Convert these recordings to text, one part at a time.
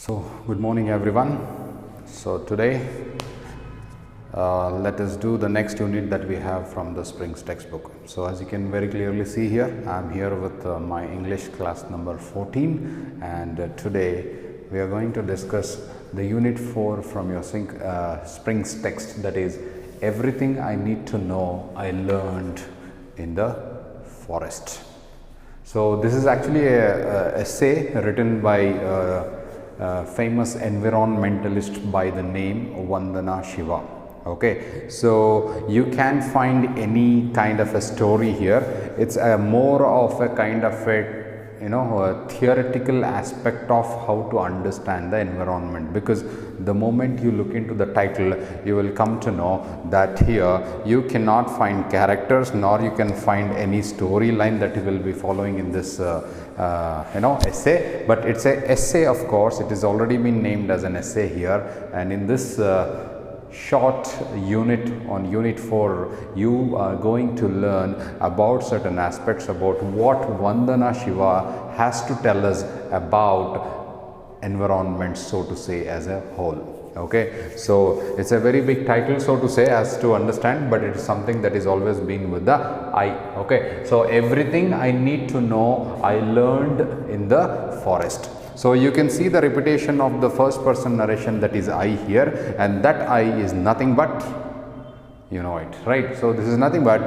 So, good morning everyone. So, today let us do the next unit that we have from the Springs textbook. So, as you can very clearly see here, I am here with my English class number 14, and today we are going to discuss the unit 4 from your Springs text, that is everything I need to know I learned in the forest. So, this is actually a essay written by famous environmentalist by the name Vandana Shiva. Okay, so you can find any kind of a story here. It's a more of a kind of a a theoretical aspect of how to understand the environment, because the moment you look into the title you will come to know that here you cannot find characters, nor you can find any storyline that you will be following in this essay. But it's a essay, of course. It is already been named as an essay here, and in this short unit, on unit 4, you are going to learn about certain aspects about what Vandana Shiva has to tell us about environment, so to say, as a whole. Okay, so it's a very big title, so to say, as to understand, but it is something that is always been with the I. Okay, so everything I need to know I learned in the forest. So, you can see the repetition of the first person narration, that is I here, and that I is nothing but, you know it, right. So, this is nothing but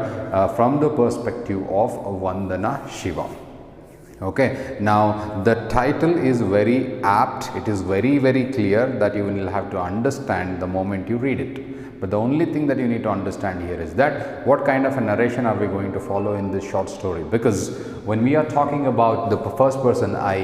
from the perspective of Vandana Shiva. Okay. Now, the title is very apt. It is very clear that you will have to understand the moment you read it. But the only thing that you need to understand here is that what kind of a narration are we going to follow in this short story, because when we are talking about the first person I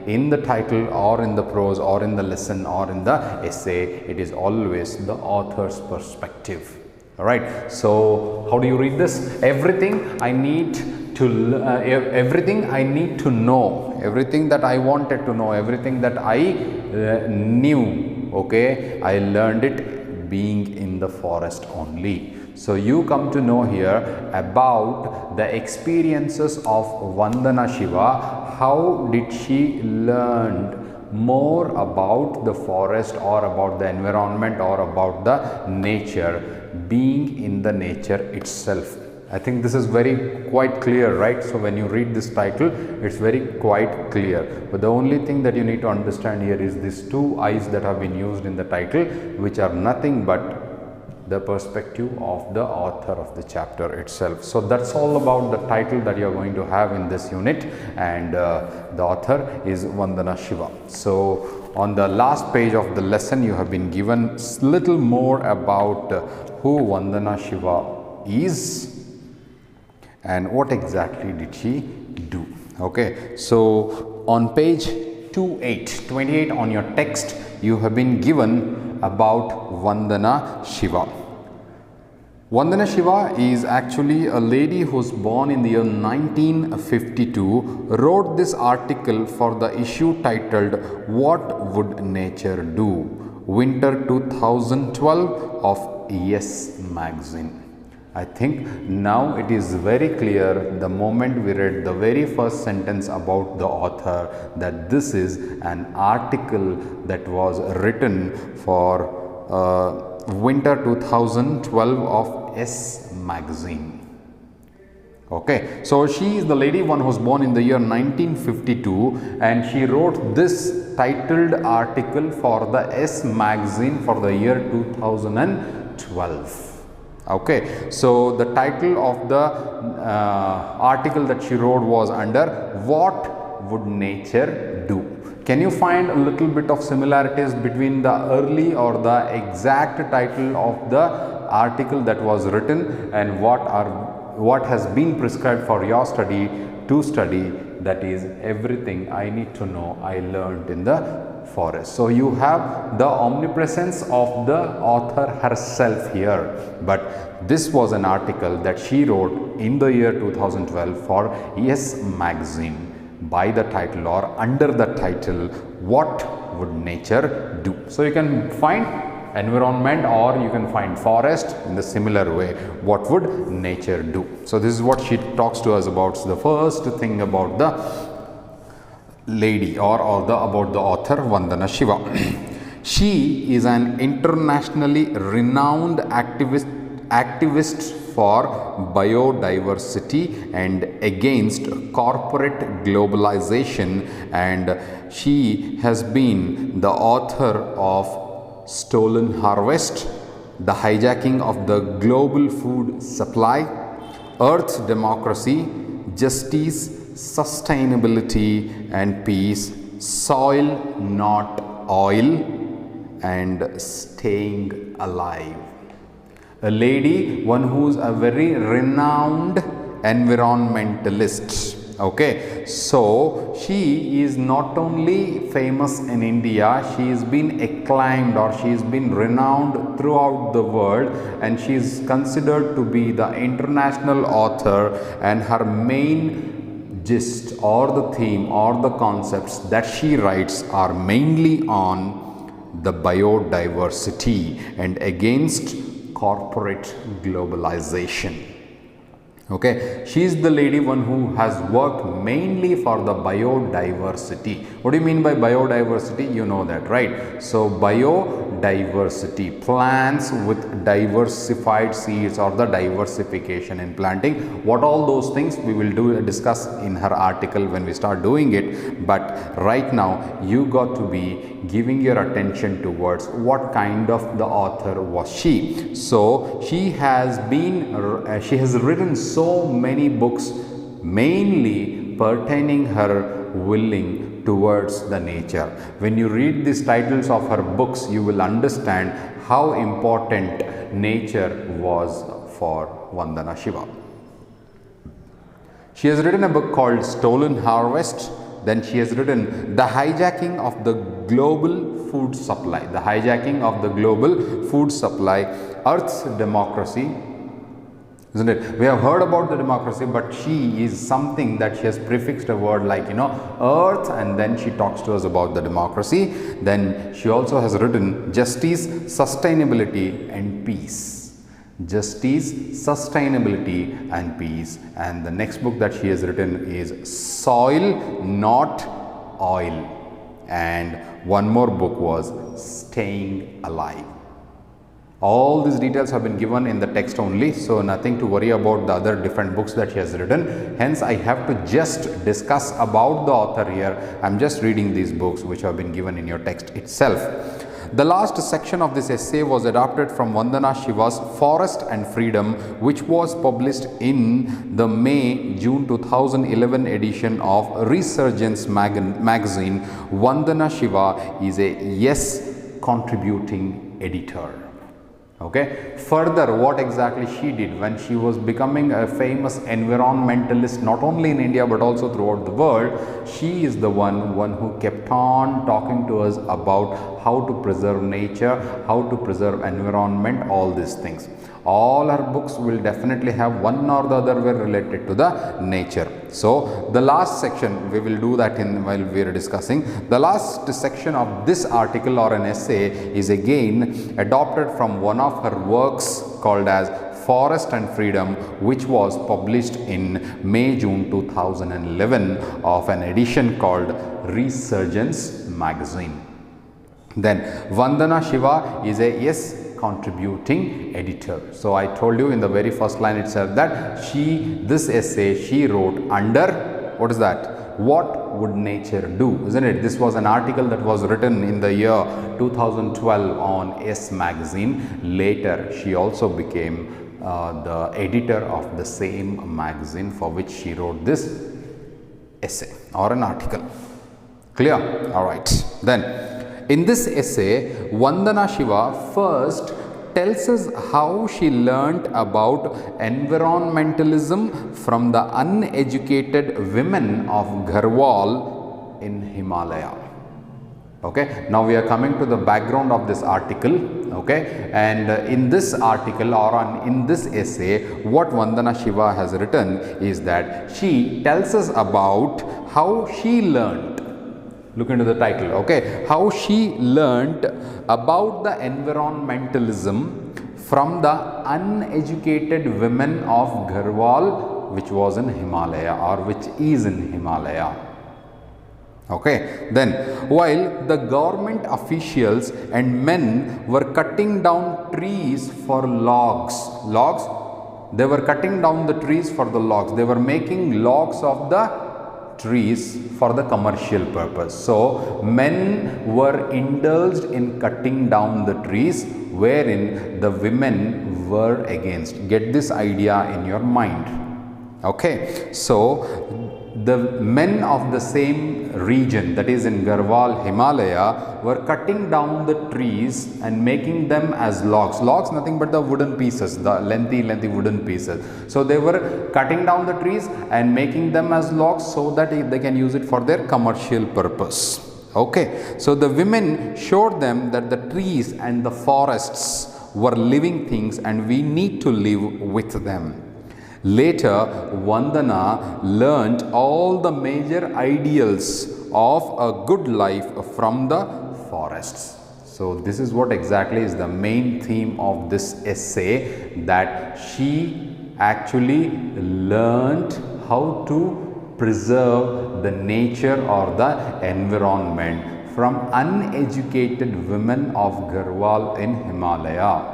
in the title or in the prose or in the lesson or in the essay, it is always the author's perspective. All right. So, how do you read this? Everything I need to everything I need to know, everything that I wanted to know, everything that I knew, okay, I learned it being in the forest only. So, you come to know here about the experiences of Vandana Shiva. How did she learn more about the forest or about the environment or about the nature, being in the nature itself? I think this is quite clear, right? So, when you read this title, it's quite clear. But the only thing that you need to understand here is these two I's that have been used in the title, which are nothing but the perspective of the author of the chapter itself. So, that's all about the title that you are going to have in this unit, and the author is Vandana Shiva. So, on the last page of the lesson, you have been given little more about who Vandana Shiva is and what exactly did she do. Okay, so on page 28 on your text, you have been given about Vandana Shiva. Vandana Shiva is actually a lady who was born in the year 1952, wrote this article for the issue titled "What Would Nature Do?" Winter 2012 of Yes magazine. I think now it is very clear the moment we read the very first sentence about the author that this is an article that was written for winter 2012 of S magazine. Okay, so she is the lady one who was born in the year 1952, and she wrote this titled article for the S magazine for the year 2012. Okay, so the title of the article that she wrote was under "What Would Nature Do?" Can you find a little bit of similarities between the early or the exact title of the article that was written and what has been prescribed for your study to study, that is everything I need to know I learned in the forest. So, you have the omnipresence of the author herself here, but this was an article that she wrote in the year 2012 for Yes magazine by the title or under the title "What Would Nature Do?" So, you can find environment or you can find forest in the similar way. What would nature do? So, this is what she talks to us about. So, the first thing about the lady or the about the author Vandana Shiva. She is an internationally renowned activist for biodiversity and against corporate globalization, and she has been the author of Stolen Harvest, The Hijacking of the Global Food Supply, Earth Democracy, Justice, Sustainability and Peace, Soil Not Oil, and Staying Alive. A lady, one who's a very renowned environmentalist. Okay, so she is not only famous in India, she has been acclaimed or she has been renowned throughout the world, and she is considered to be the international author, and her main gist or the theme or the concepts that she writes are mainly on the biodiversity and against corporate globalization. Okay, she is the lady one who has worked mainly for the biodiversity. What do you mean by biodiversity? You know that, right? So biodiversity, plants with diversified seeds or the diversification in planting. What all those things we will discuss in her article when we start doing it. But right now you got to be giving your attention towards what kind of the author was she. So she has written so many books mainly pertaining her willing towards the nature. When you read these titles of her books, you will understand how important nature was for Vandana Shiva. She has written a book called Stolen Harvest. Then she has written The Hijacking of the Global Food Supply. The Hijacking of the Global Food Supply, Earth's Democracy. Isn't it? We have heard about the democracy, but she is something that she has prefixed a word like, earth, and then she talks to us about the democracy. Then she also has written Justice, Sustainability and Peace. Justice, Sustainability and Peace. And the next book that she has written is Soil Not Oil. And one more book was Staying Alive. All these details have been given in the text only, so nothing to worry about the other different books that she has written. Hence, I have to just discuss about the author here. I am just reading these books which have been given in your text itself. The last section of this essay was adapted from Vandana Shiva's Forest and Freedom, which was published in the May-June 2011 edition of Resurgence magazine. Vandana Shiva is a yes contributing editor. Okay. Further, what exactly she did when she was becoming a famous environmentalist, not only in India but also throughout the world, she is the one who kept on talking to us about how to preserve nature, how to preserve environment, all these things. All her books will definitely have one or the other way related to the nature. So the last section, we will do that while we are discussing. The last section of this article or an essay is again adopted from one of her works called as Forest and Freedom, which was published in May-June 2011 of an edition called Resurgence magazine. Then Vandana Shiva is a yes contributing editor. So I told you in the very first line itself that this essay she wrote under, what is that? What would nature do? Isn't it? This was an article that was written in the year 2012 on S magazine. Later she also became the editor of the same magazine for which she wrote this essay or an article. Clear? Alright. Then in this essay, Vandana Shiva first tells us how she learnt about environmentalism from the uneducated women of Garhwal in Himalaya. Okay, now we are coming to the background of this article. Okay, and in this article or in this essay, what Vandana Shiva has written is that she tells us about how she learnt. Look into the title, okay, how she learnt about the environmentalism from the uneducated women of Garhwal, which was in Himalaya or which is in Himalaya. Okay, then while the government officials and men were cutting down trees for logs, they were cutting down the trees for the logs. They were making logs of the trees for the commercial purpose. So men were indulged in cutting down the trees, wherein the women were against. Get this idea in your mind. Okay, so the men of the same region, that is in Garhwal, Himalaya, were cutting down the trees and making them as logs. Logs, nothing but the wooden pieces, the lengthy wooden pieces. So they were cutting down the trees and making them as logs so that they can use it for their commercial purpose. Okay, so the women showed them that the trees and the forests were living things and we need to live with them. Later, Vandana learnt all the major ideals of a good life from the forests. So, this is what exactly is the main theme of this essay, that she actually learnt how to preserve the nature or the environment from uneducated women of Garhwal in Himalaya.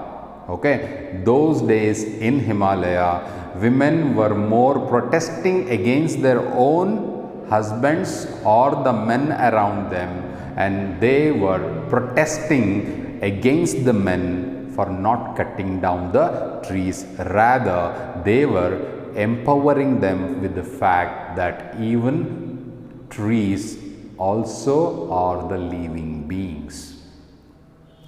Okay, those days in Himalaya, women were more protesting against their own husbands or the men around them, and they were protesting against the men for not cutting down the trees. Rather, they were empowering them with the fact that even trees also are the living beings.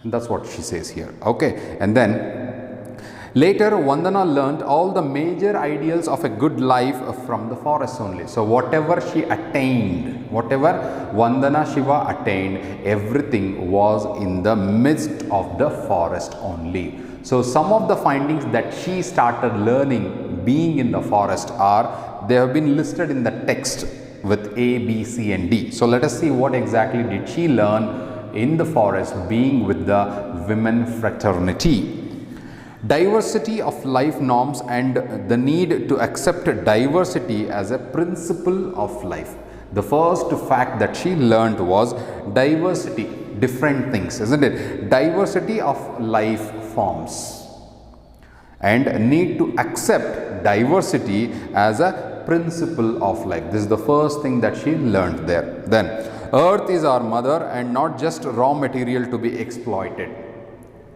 And that's what she says here. Okay, and then later Vandana learnt all the major ideals of a good life from the forest only. So whatever she attained, whatever Vandana Shiva attained, everything was in the midst of the forest only. So some of the findings that she started learning being in the forest they have been listed in the text with A, B, C and D. So let us see what exactly did she learn in the forest being with the women fraternity. Diversity of life norms and the need to accept diversity as a principle of life. The first fact that she learned was diversity, different things, isn't it? Diversity of life forms and need to accept diversity as a principle of life. This is the first thing that she learned there. Then, Earth is our mother and not just raw material to be exploited.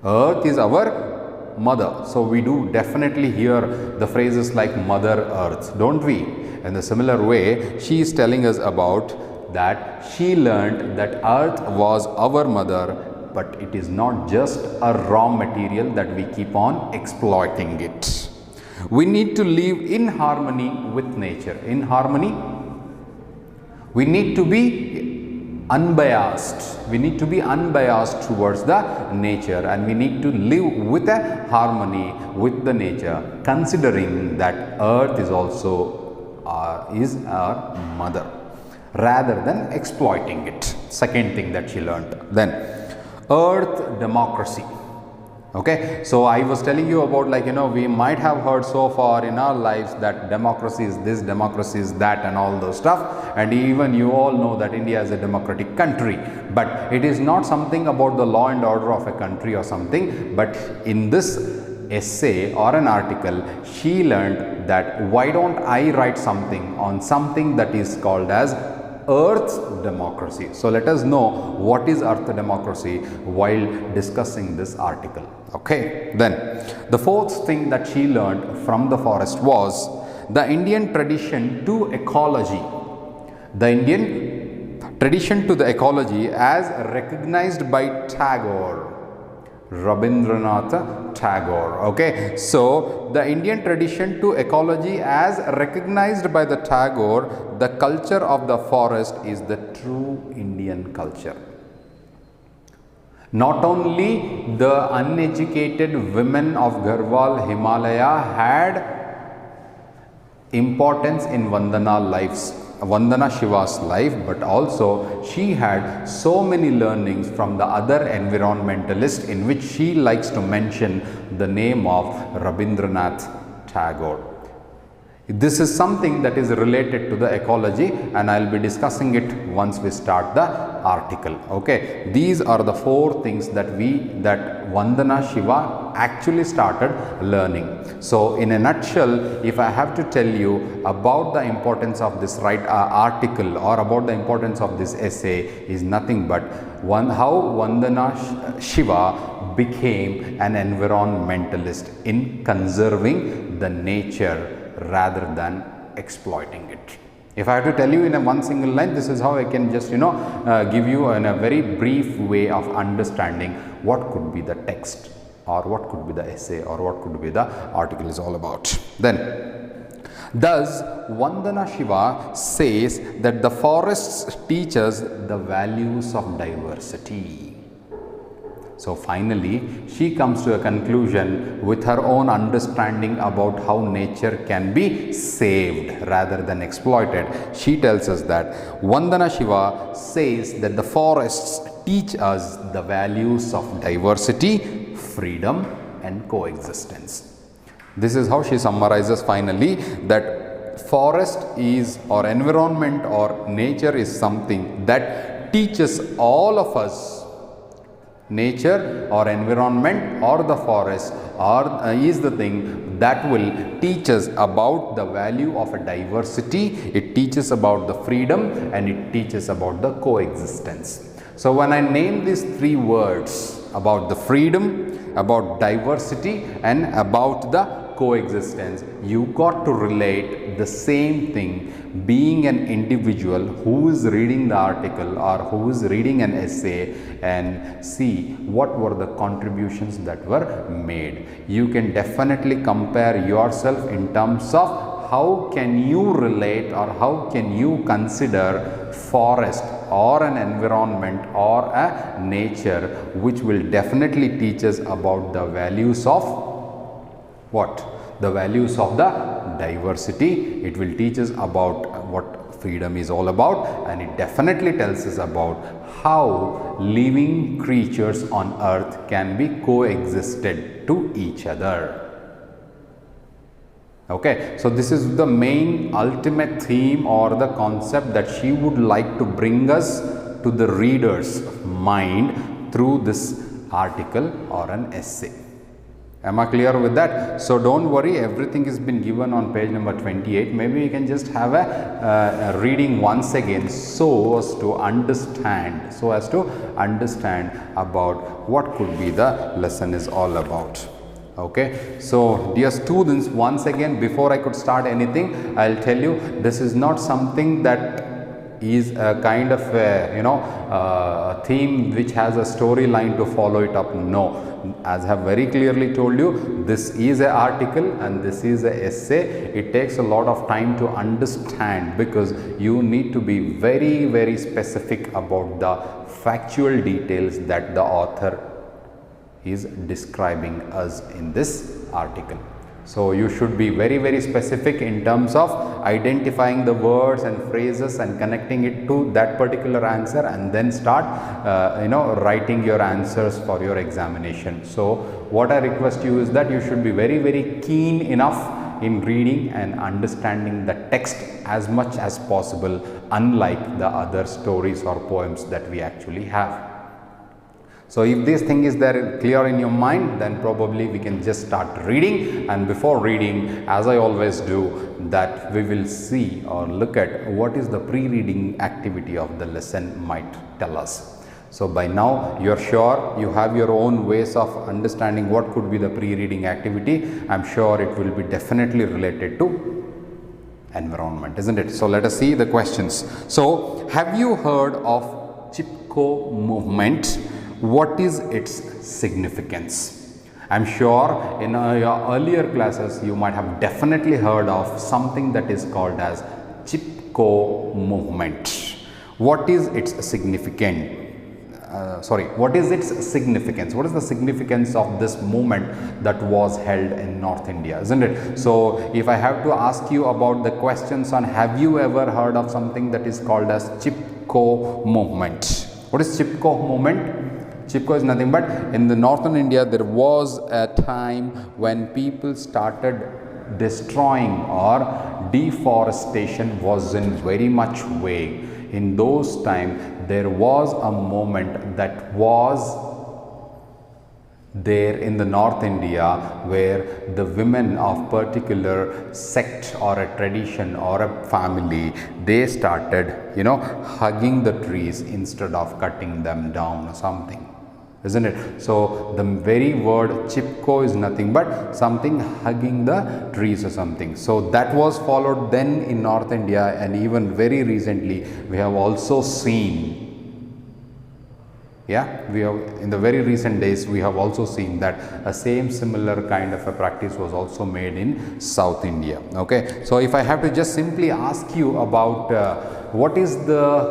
Earth is our mother. So we do definitely hear the phrases like Mother Earth, don't we? In the similar way, she is telling us about that she learned that Earth was our mother, but it is not just a raw material that we keep on exploiting it. We need to live in harmony with nature. In harmony, we need to be unbiased. We need to be unbiased towards the nature, and we need to live with a harmony with the nature, considering that Earth is also is our mother, rather than exploiting it. Second thing that she learned. Then, Earth democracy. Okay, so I was telling you about, like, we might have heard so far in our lives that democracy is this, democracy is that and all those stuff, and even you all know that India is a democratic country, but it is not something about the law and order of a country or something. But in this essay or an article, she learned that why don't I write something on something that is called as Earth democracy. So let us know what is Earth democracy while discussing this article. Okay, then the fourth thing that she learned from the forest was the Indian tradition to ecology. The Indian tradition to the ecology as recognized by Tagore, Rabindranath Tagore. Okay, so the Indian tradition to ecology as recognized by the Tagore, the culture of the forest is the true Indian culture. Not only the uneducated women of Garhwal, Himalaya had importance in Vandana Shiva's life, but also she had so many learnings from the other environmentalists, in which she likes to mention the name of Rabindranath Tagore. This is something that is related to the ecology, and I'll be discussing it once we start the article. Okay, these are the 4 things that Vandana Shiva actually started learning. So in a nutshell, if I have to tell you about the importance of this article, or about the importance of this essay, is nothing but how Vandana Shiva became an environmentalist in conserving the nature rather than exploiting it. If I have to tell you in a one single line, this is how I can just give you in a very brief way of understanding what could be the text, or what could be the essay, or what could be the article is all about. Then, thus Vandana Shiva says that the forests teach us the values of diversity. So finally, she comes to a conclusion with her own understanding about how nature can be saved rather than exploited. She tells us that Vandana Shiva says that the forests teach us the values of diversity, freedom, and coexistence. This is how she summarizes finally that forest is, or environment or nature is something that teaches all of us. Nature or environment or the forest is the thing that will teach us about the value of a diversity, it teaches about the freedom, and it teaches about the coexistence. So when I name these 3 words about the freedom, about diversity, and about the coexistence, you got to relate the same thing. Being an individual who is reading the article or who is reading an essay, and see what were the contributions that were made. You can definitely compare yourself in terms of how can you relate, or how can you consider forest or an environment or a nature, which will definitely teach us about the values of what? The values of the diversity. It will teach us about what freedom is all about, and it definitely tells us about how living creatures on earth can be coexisted to each other. Okay, so this is the main ultimate theme or the concept that she would like to bring us to the reader's mind through this article or an essay. Am I clear with that? So don't worry, everything has been given on page number 28. Maybe you can just have a reading once again so as to understand about what could be the lesson is all about. Okay, so dear students, once again, before I could start anything, I'll tell you, this is not something that is a kind of a theme which has a storyline to follow it up. No, as I have very clearly told you, this is an article and this is an essay. It takes a lot of time to understand, because you need to be very, very specific about the factual details that the author is describing us in this article. So you should be very, very specific in terms of identifying the words and phrases and connecting it to that particular answer, and then start writing your answers for your examination. So what I request you is that you should be very, very keen enough in reading and understanding the text as much as possible, unlike the other stories or poems that we actually have. So if this thing is there clear in your mind, then probably we can just start reading. And before reading, as I always do, that we will see or look at what is the pre-reading activity of the lesson might tell us. So by now you are sure you have your own ways of understanding what could be the pre-reading activity. I am sure it will be definitely related to environment, isn't it? So let us see the questions. So have you heard of Chipko Movement? What is its significance? I am sure in your earlier classes you might have definitely heard of something that is called as Chipko Movement. What is its significance? What is its significance? What is the significance of this movement that was held in North India, isn't it? So if I have to ask you about the questions on have you ever heard of something that is called as Chipko Movement? What is Chipko Movement? Chipko is nothing but in the northern India there was a time when people started destroying or deforestation wasn't very much vague. In those times, there was a moment that was there in the North India where the women of particular sect or a tradition or a family, they started, hugging the trees instead of cutting them down or something, isn't it? So the very word Chipko is nothing but something hugging the trees or something. So that was followed then in North India, and even very recently we have also seen, we have in the very recent days we have also seen that a same similar kind of a practice was also made in South India. Okay, so if I have to just simply ask you about what is the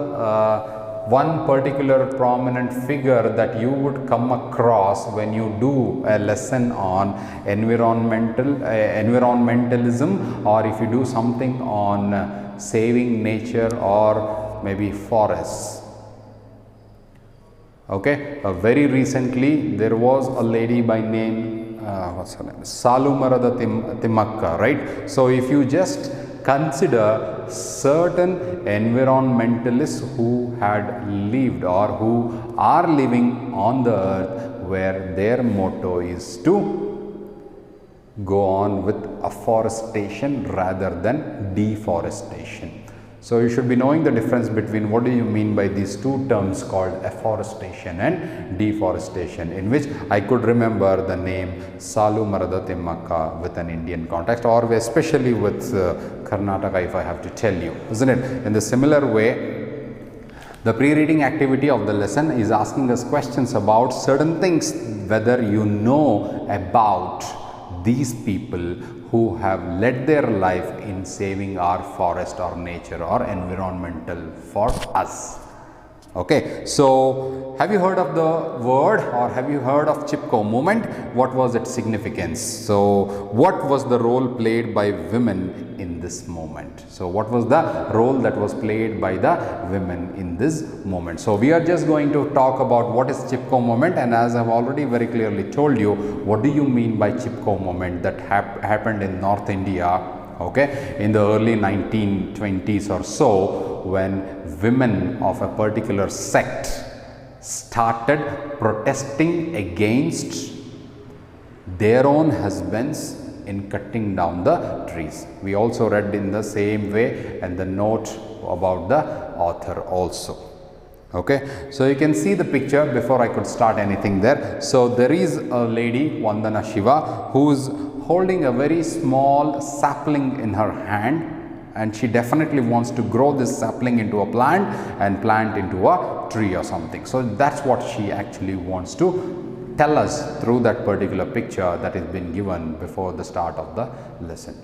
one particular prominent figure that you would come across when you do a lesson on environmentalism, or if you do something on saving nature or maybe forests. Okay, very recently there was a lady by name, what's her name, Salumarada Timmakka, right? So if you just consider certain environmentalists who had lived or who are living on the earth, where their motto is to go on with afforestation rather than deforestation. So you should be knowing the difference between what do you mean by these two terms called afforestation and deforestation, in which I could remember the name Salumarada Timmakka with an Indian context, or especially with Karnataka, if I have to tell you, isn't it? In the similar way, the pre-reading activity of the lesson is asking us questions about certain things, whether you know about these people who have led their life in saving our forest or nature or environmental for us. Okay, so have you heard of the word, or have you heard of Chipko Moment? What was its significance? So what was the role played by women in this moment? So what was the role that was played by the women in this moment? So we are just going to talk about what is Chipko Moment, and as I have already very clearly told you, what do you mean by Chipko Moment that happened in North India, okay, in the early 1920s or so, when women of a particular sect started protesting against their own husbands in cutting down the trees. We also read in the same way and the note about the author also. Okay, so you can see the picture before I could start anything there. So there is a lady, Vandana Shiva, who is holding a very small sapling in her hand, and she definitely wants to grow this sapling into a plant and plant into a tree or something. So that's what she actually wants to tell us through that particular picture that has been given before the start of the lesson.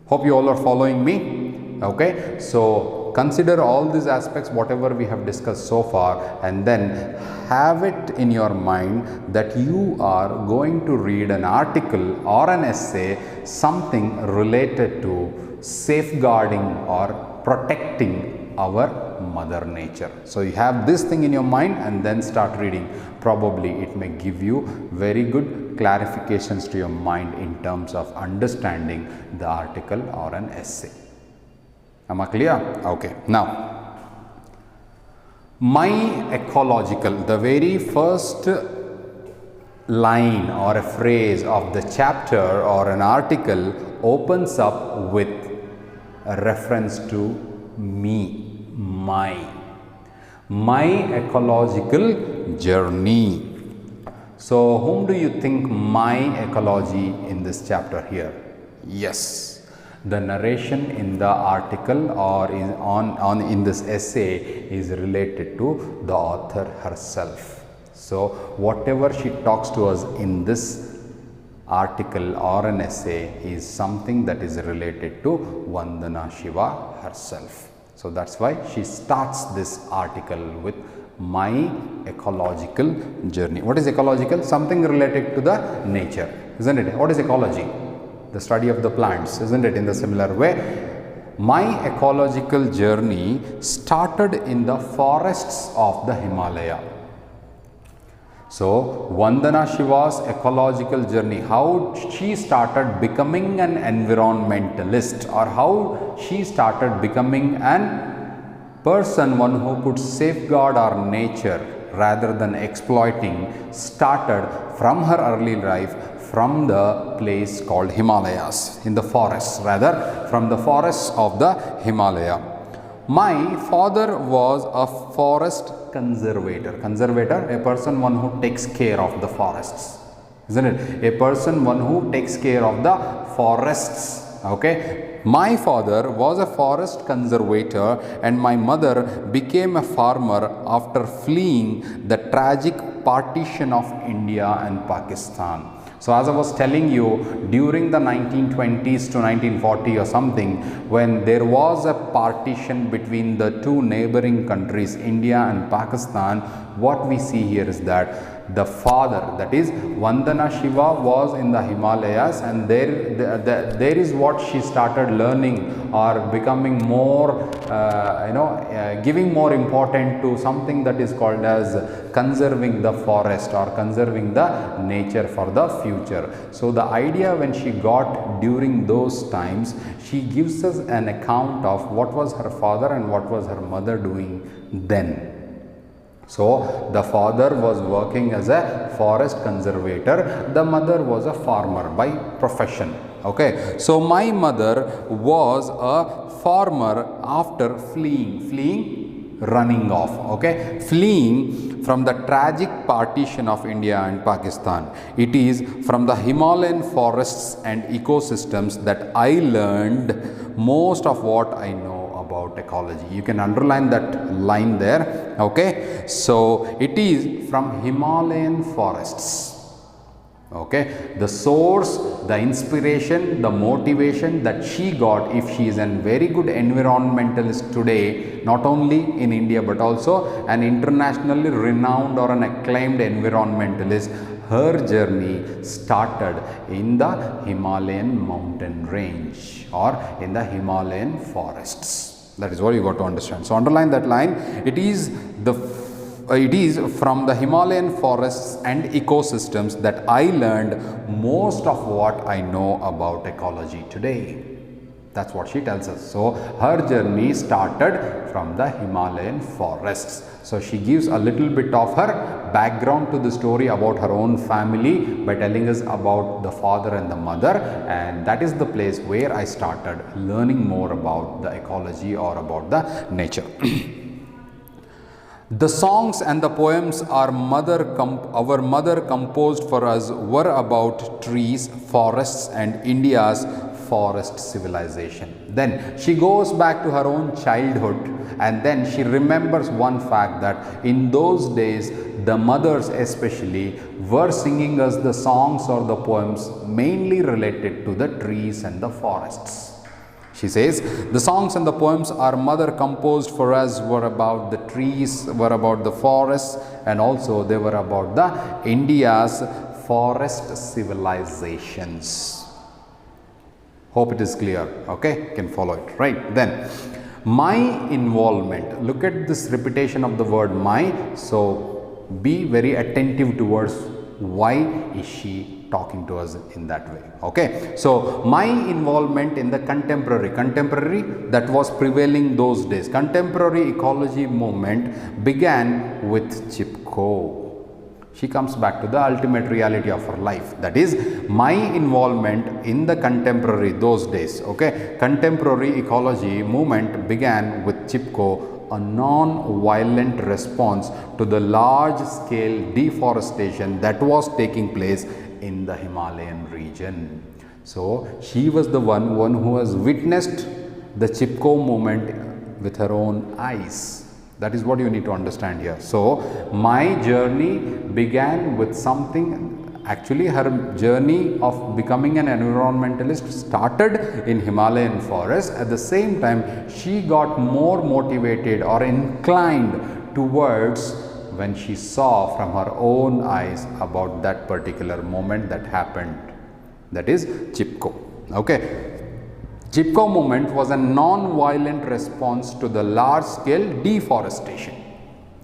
Hope you all are following me. Okay, so consider all these aspects, whatever we have discussed so far, and then have it in your mind that you are going to read an article or an essay, something related to safeguarding or protecting our mother nature. So you have this thing in your mind and then start reading. Probably it may give you very good clarifications to your mind in terms of understanding the article or an essay. Am I clear? Okay. Now, my ecological, the very first line or a phrase of the chapter or an article opens up with a reference to me, my ecological journey. So whom do you think my ecology in this chapter here? Yes, the narration in the article or in this essay is related to the author herself. So whatever she talks to us in this article or an essay is something that is related to Vandana Shiva herself. So that's why she starts this article with my ecological journey. What is ecological? Something related to the nature, isn't it? What is ecology? The study of the plants, isn't it? In the similar way, my ecological journey started in the forests of the Himalaya. So, Vandana Shiva's ecological journey, how she started becoming an environmentalist, or how she started becoming an person, one who could safeguard our nature rather than exploiting, started from her early life from the place called Himalayas, in the forests, rather from the forests of the Himalaya. My father was a forest conservator. Conservator, a person, one who takes care of the forests, isn't it? A person, one who takes care of the forests. Okay. My father was a forest conservator and my mother became a farmer after fleeing the tragic partition of India and Pakistan. So as I was telling you, during the 1920s to 1940 or something, when there was a partition between the two neighboring countries, India and Pakistan, what we see here is that the father, that is Vandana Shiva, was in the Himalayas, and there is what she started learning or becoming more, giving more important to something that is called as conserving the forest or conserving the nature for the future. So the idea when she got during those times, she gives us an account of what was her father and what was her mother doing then. So the father was working as a forest conservator, the mother was a farmer by profession. Okay, so my mother was a farmer after fleeing, running off, okay, fleeing from the tragic partition of India and Pakistan. It is from the Himalayan forests and ecosystems that I learned most of what I know about ecology. You can underline that line there. Okay, so it is from Himalayan forests. Okay, the source, the inspiration, the motivation that she got, if she is a very good environmentalist today, not only in India but also an internationally renowned or an acclaimed environmentalist, her journey started in the Himalayan mountain range or in the Himalayan forests. That is what you got to understand. So underline that line. It is from the Himalayan forests and ecosystems that I learned most of what I know about ecology today. That's what she tells us. So her journey started from the Himalayan forests. So she gives a little bit of her background to the story about her own family by telling us about the father and the mother, and that is the place where I started learning more about the ecology or about the nature. The songs and the poems our mother composed for us were about trees, forests and India's forest civilization. Then she goes back to her own childhood and then she remembers one fact, that in those days the mothers especially were singing us the songs or the poems mainly related to the trees and the forests. She says, the songs and the poems our mother composed for us were about the trees, were about the forests, and also they were about the India's forest civilizations. Hope it is clear. Okay, you can follow it. Right, then my involvement. Look at this repetition of the word my. So be very attentive towards why is she talking to us in that way. Okay, so my involvement in the contemporary that was prevailing those days, contemporary ecology movement began with Chipko. She comes back to the ultimate reality of her life, that is my involvement in the contemporary those days. Okay, contemporary ecology movement began with Chipko, a non-violent response to the large-scale deforestation that was taking place in the Himalayan region. So she was the one who has witnessed the Chipko movement with her own eyes. That is what you need to understand here. So my journey began with something, actually her journey of becoming an environmentalist started in Himalayan forest. At the same time, she got more motivated or inclined towards when she saw from her own eyes about that particular moment that happened, that is Chipko. Okay. Chipko movement was a non-violent response to the large-scale deforestation.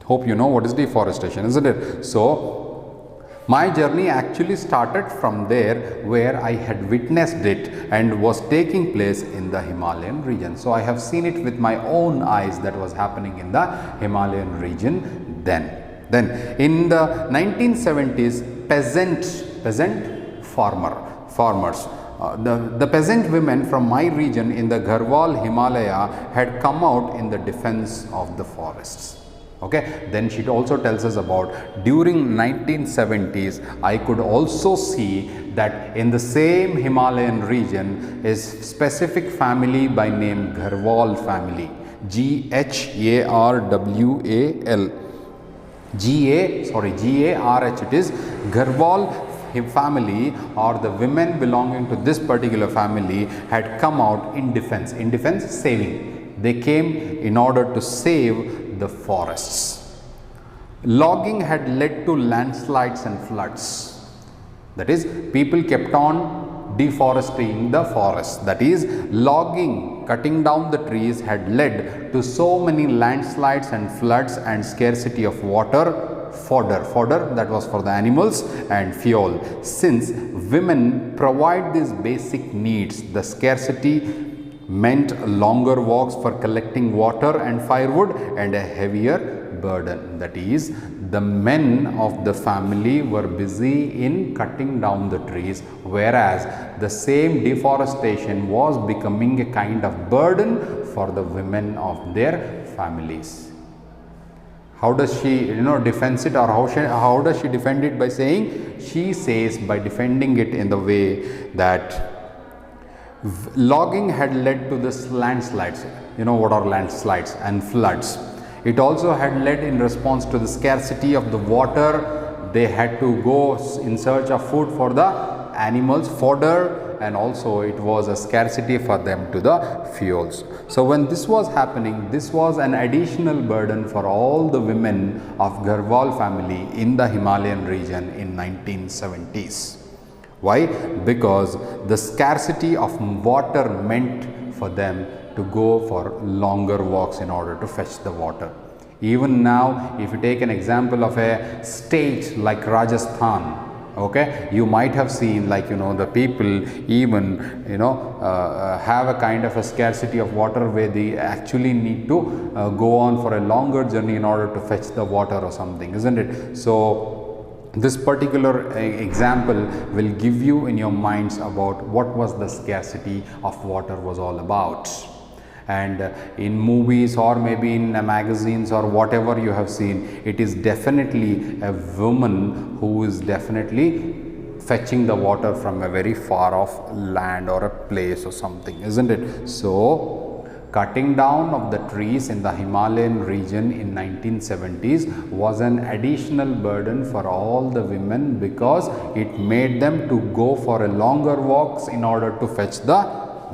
Hope you know what is deforestation, isn't it? So, My journey actually started from there where I had witnessed it and was taking place in the Himalayan region. So I have seen it with my own eyes that was happening in the Himalayan region then. Then in the 1970s, farmers, the peasant women from my region in the Garhwal Himalaya had come out in the defense of the forests. Okay, then she also tells us about during 1970s I could also see that in the same Himalayan region is specific family by name Garhwal family, Garwal, Garh, it is Garhwal family, or the women belonging to this particular family had come out in defense, saving. They came in order to save the forests. Logging had led to landslides and floods. That is, people kept on deforesting the forest. That is, logging, cutting down the trees had led to so many landslides and floods and scarcity of water, fodder that was for the animals, and fuel. Since women provide these basic needs, the scarcity meant longer walks for collecting water and firewood and a heavier burden. That is, the men of the family were busy in cutting down the trees, whereas the same deforestation was becoming a kind of burden for the women of their families. How does she defend it, or how does she defend it? By saying, she says, by defending it in the way that logging had led to this landslides. You know what are landslides and floods. It also had led in response to the scarcity of the water. They had to go in search of food for the animals, fodder, and also it was a scarcity for them to the fuels. So when this was happening, this was an additional burden for all the women of Garhwal family in the Himalayan region in 1970s. Why? Because the scarcity of water meant for them to go for longer walks in order to fetch the water. Even now, if you take an example of a state like Rajasthan, okay, you might have seen, like, the people even have a kind of a scarcity of water where they actually need to go on for a longer journey in order to fetch the water or something, isn't it? So this particular example will give you in your minds about what was the scarcity of water was all about. And in movies or maybe in magazines or whatever you have seen, it is definitely a woman who is definitely fetching the water from a very far off land or a place or something, isn't it? So cutting down of the trees in the Himalayan region in 1970s was an additional burden for all the women, because it made them to go for a longer walks in order to fetch the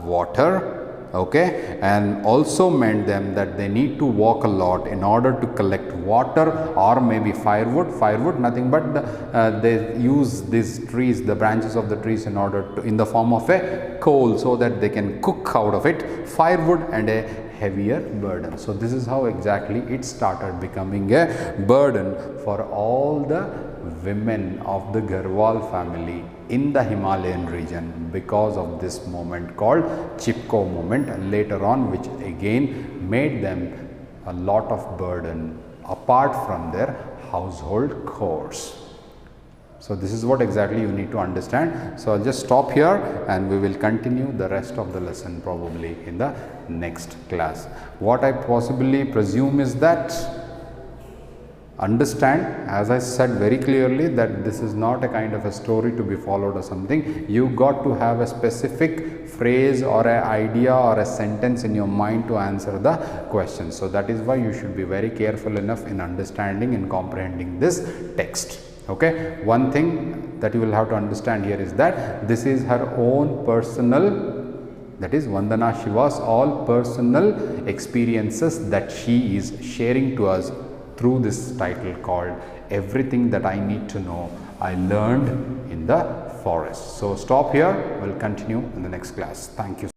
water, okay, and also meant them that they need to walk a lot in order to collect water or maybe firewood, nothing but they use these trees, the branches of the trees, in order to, in the form of a coal, so that they can cook out of it firewood and a heavier burden. So this is how exactly it started becoming a burden for all the women of the Garhwal family in the Himalayan region, because of this moment called Chipko Moment later on, which again made them a lot of burden apart from their household chores. So this is what exactly you need to understand. So I'll just stop here and we will continue the rest of the lesson probably in the next class. What I possibly presume is that understand, as I said very clearly, that this is not a kind of a story to be followed or something. You got to have a specific phrase or an idea or a sentence in your mind to answer the question. So that is why you should be very careful enough in understanding and comprehending this text. Okay, one thing that you will have to understand here is that this is her own personal, that is Vandana Shiva's all personal experiences that she is sharing to us through this title called Everything That I Need to Know I Learned in the Forest. So stop here, we'll continue in the next class. Thank you.